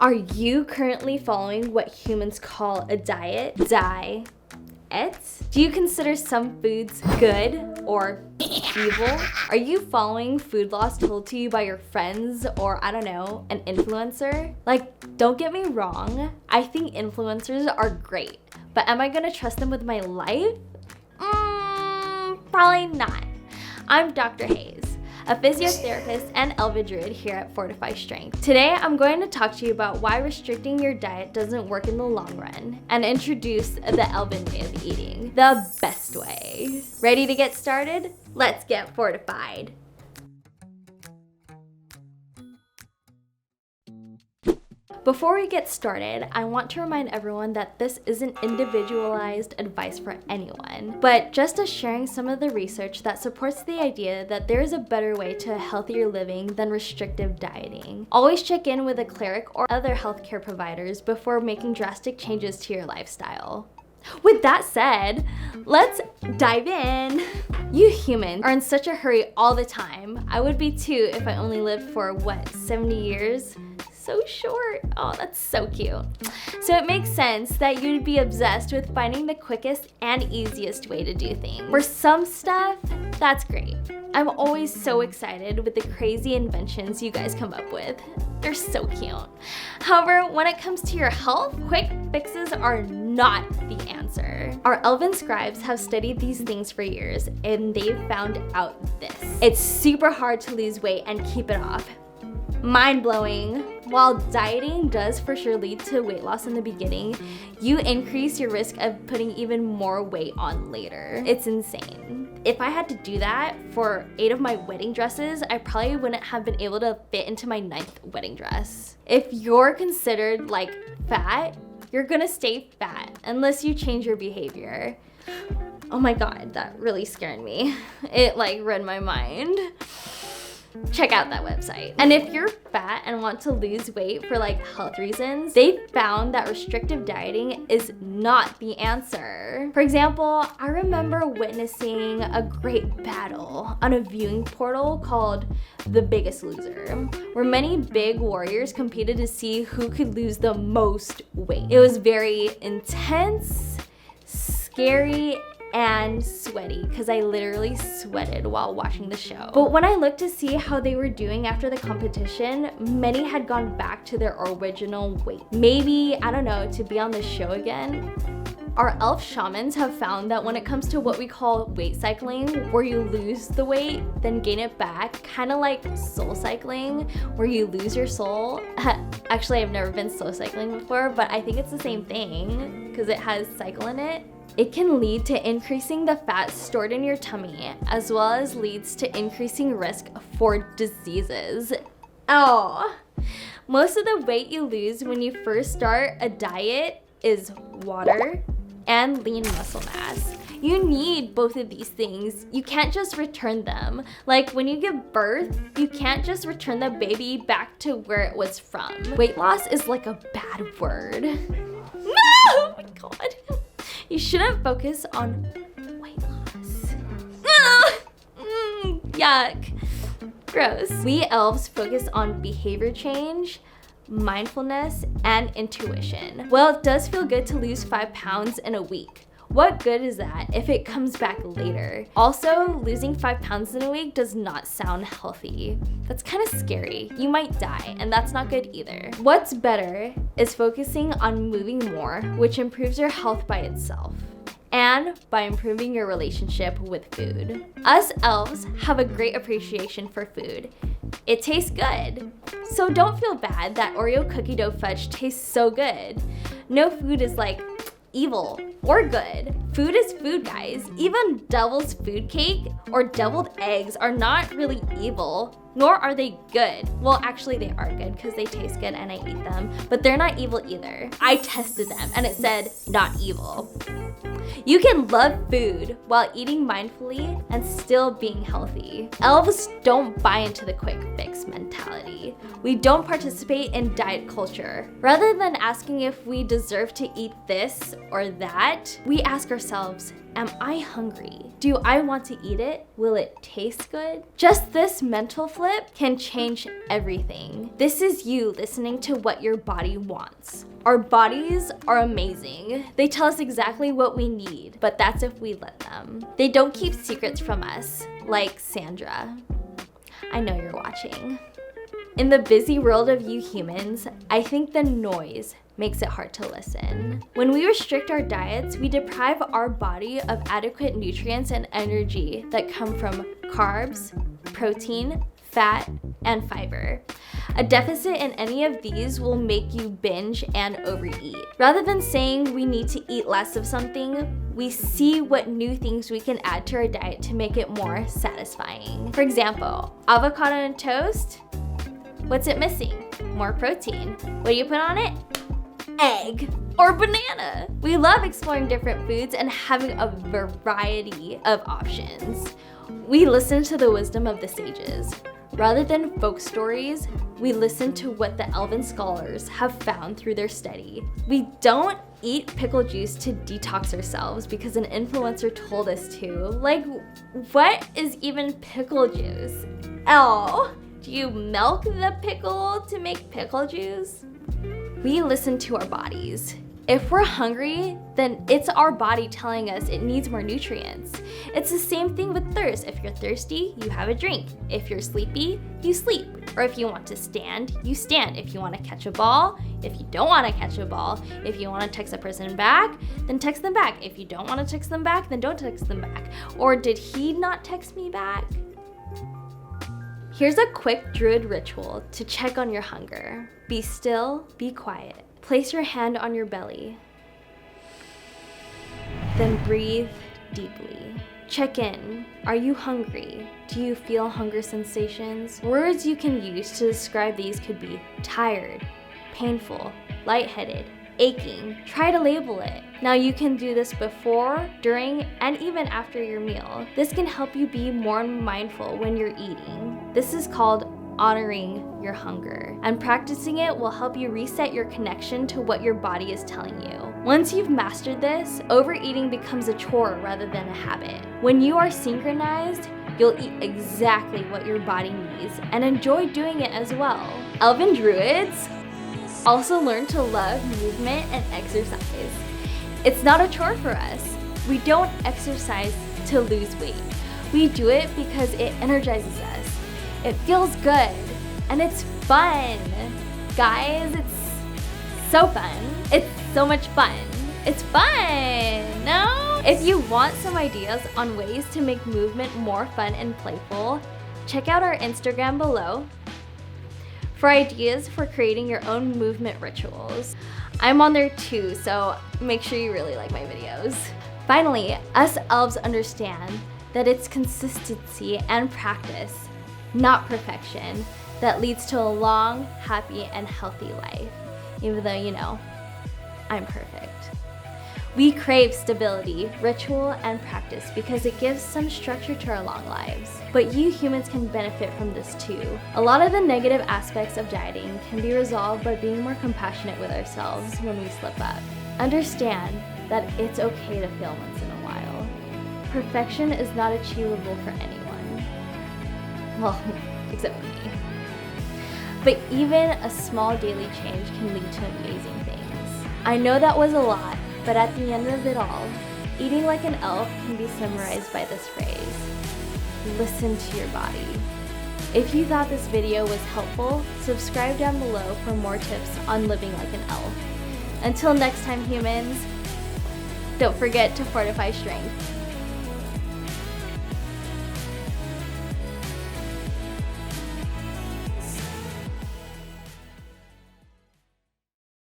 Are you currently following what humans call a diet? Do you consider some foods good or evil? Are you following food laws told to you by your friends or, I don't know, an influencer? Like, don't get me wrong, I think influencers are great, but am I gonna trust them with my life? Probably not. I'm Dr. Hayes, a physiotherapist and Elva Druid here at Fortify Strength. Today, I'm going to talk to you about why restricting your diet doesn't work in the long run and introduce the Elven way of eating, the best way. Ready to get started? Let's get fortified. Before we get started, I want to remind everyone that this isn't individualized advice for anyone, but just us sharing some of the research that supports the idea that there is a better way to a healthier living than restrictive dieting. Always check in with a cleric or other healthcare providers before making drastic changes to your lifestyle. With that said, let's dive in. You humans are in such a hurry all the time. I would be too if I only lived for, 70 years? So short. Oh, that's so cute. So it makes sense that you'd be obsessed with finding the quickest and easiest way to do things. For some stuff, that's great. I'm always so excited with the crazy inventions you guys come up with. They're so cute. However, when it comes to your health, quick fixes are not the answer. Our elven scribes have studied these things for years, and they've found out this. It's super hard to lose weight and keep it off. Mind-blowing. While dieting does for sure lead to weight loss in the beginning, you increase your risk of putting even more weight on later. It's insane. If I had to do that for 8 of my wedding dresses, I probably wouldn't have been able to fit into my 9th wedding dress. If you're considered fat, you're gonna stay fat unless you change your behavior. Oh my God, that really scared me. It read my mind. Check out that website. And if you're fat and want to lose weight for health reasons, they found that restrictive dieting is not the answer. For example, I remember witnessing a great battle on a viewing portal called The Biggest Loser, where many big warriors competed to see who could lose the most weight. It was very intense, scary, and sweaty because I literally sweated while watching the show. But when I looked to see how they were doing after the competition, many had gone back to their original weight. Maybe, I don't know, to be on the show again. Our elf shamans have found that when it comes to what we call weight cycling, where you lose the weight, then gain it back, kind of like soul cycling, where you lose your soul. Actually, I've never been soul cycling before, but I think it's the same thing because it has cycle in it. It can lead to increasing the fat stored in your tummy, as well as leads to increasing risk for diseases. Oh, most of the weight you lose when you first start a diet is water and lean muscle mass. You need both of these things. You can't just return them. When you give birth, you can't just return the baby back to where it was from. Weight loss is like a bad word. No! Oh my God. You shouldn't focus on weight loss. Yuck. Gross. We elves focus on behavior change, mindfulness, and intuition. Well, it does feel good to lose 5 pounds in a week. What good is that if it comes back later? Also, losing 5 pounds in a week does not sound healthy. That's kind of scary. You might die, and that's not good either. What's better is focusing on moving more, which improves your health by itself, and by improving your relationship with food. Us elves have a great appreciation for food. It tastes good. So don't feel bad that Oreo cookie dough fudge tastes so good. No food is evil or good. Food is food, guys. Even devil's food cake or deviled eggs are not really evil, nor are they good. Well, actually they are good because they taste good and I eat them, but they're not evil either. I tested them and it said not evil. You can love food while eating mindfully and still being healthy. Elves don't buy into the quick fix mentality. We don't participate in diet culture. Rather than asking if we deserve to eat this or that, we ask ourselves, am I hungry? Do I want to eat it? Will it taste good? Just this mental flip flip can change everything. This is you listening to what your body wants. Our bodies are amazing. They tell us exactly what we need, but that's if we let them. They don't keep secrets from us, like Sandra. I know you're watching. In the busy world of you humans, I think the noise makes it hard to listen. When we restrict our diets, we deprive our body of adequate nutrients and energy that come from carbs, protein, fat, and fiber. A deficit in any of these will make you binge and overeat. Rather than saying we need to eat less of something, we see what new things we can add to our diet to make it more satisfying. For example, avocado and toast. What's it missing? More protein. What do you put on it? Egg or banana. We love exploring different foods and having a variety of options. We listen to the wisdom of the sages. Rather than folk stories, we listen to what the elven scholars have found through their study. We don't eat pickle juice to detox ourselves because an influencer told us to. Like, what is even pickle juice? Oh, do you milk the pickle to make pickle juice? We listen to our bodies. If we're hungry, then it's our body telling us it needs more nutrients. It's the same thing with thirst. If you're thirsty, you have a drink. If you're sleepy, you sleep. Or if you want to stand, you stand. If you want to catch a ball, if you don't want to catch a ball, if you want to text a person back, then text them back. If you don't want to text them back, then don't text them back. Or did he not text me back? Here's a quick Druid ritual to check on your hunger. Be still, be quiet. Place your hand on your belly. Then breathe deeply. Check in. Are you hungry? Do you feel hunger sensations? Words you can use to describe these could be tired, painful, lightheaded, aching. Try to label it. Now you can do this before, during, and even after your meal. This can help you be more mindful when you're eating. This is called honoring your hunger, and practicing it will help you reset your connection to what your body is telling you. Once you've mastered this, overeating becomes a chore rather than a habit. When you are synchronized, you'll eat exactly what your body needs and enjoy doing it as well. Elven Druids also learn to love movement and exercise. It's not a chore for us. We don't exercise to lose weight. We do it because it energizes us. It feels good, and it's fun. Guys, it's so fun. It's so much fun. It's fun, no? If you want some ideas on ways to make movement more fun and playful, check out our Instagram below for ideas for creating your own movement rituals. I'm on there too, so make sure you really like my videos. Finally, us elves understand that it's consistency and practice, not perfection, that leads to a long, happy, and healthy life. Even though, you know, I'm perfect. We crave stability, ritual, and practice because it gives some structure to our long lives. But you humans can benefit from this too. A lot of the negative aspects of dieting can be resolved by being more compassionate with ourselves when we slip up. Understand that it's okay to fail once in a while. Perfection is not achievable for anyone. Well, except for me. But even a small daily change can lead to amazing things. I know that was a lot, but at the end of it all, eating like an elf can be summarized by this phrase: listen to your body. If you thought this video was helpful, subscribe down below for more tips on living like an elf. Until next time, humans, don't forget to fortify strength.